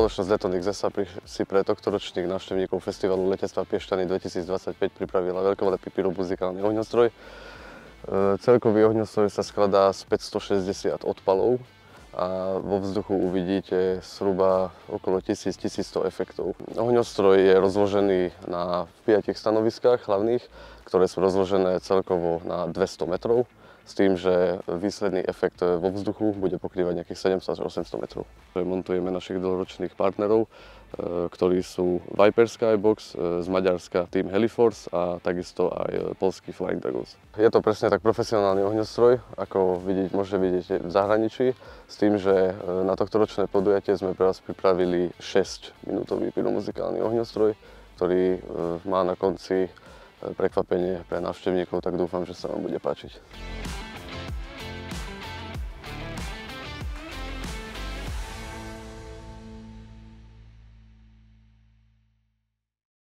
spoločnosť Detonix SA si pre tohtoročných návštevníkov festivalu letectva Piešťany 2025 pripravila veľkolepý pyromuzikálny ohňostroj. Celkový ohňostroj sa skladá z 560 odpalov a vo vzduchu uvidíte zhruba okolo 1000–1100 efektov. Ohňostroj je rozložený na 5 stanoviskách hlavných, ktoré sú rozložené celkovo na 200 metrov, s tým, že výsledný efekt vo vzduchu bude pokrývať nejakých 700 až 800 metrov. Montujeme našich dlhoročných partnerov, ktorí sú Viper Skybox, z Maďarska Team Heliforce a takisto aj poľský Flying Dragons. Je to presne tak profesionálny ohňostroj, ako môžete vidieť v zahraničí, s tým, že na tohtoročné podujatie sme pre vás pripravili 6-minútový pyromuzikálny ohňostroj, ktorý má na konci prekvapenie pre návštevníkov, tak dúfam, že sa vám bude páčiť.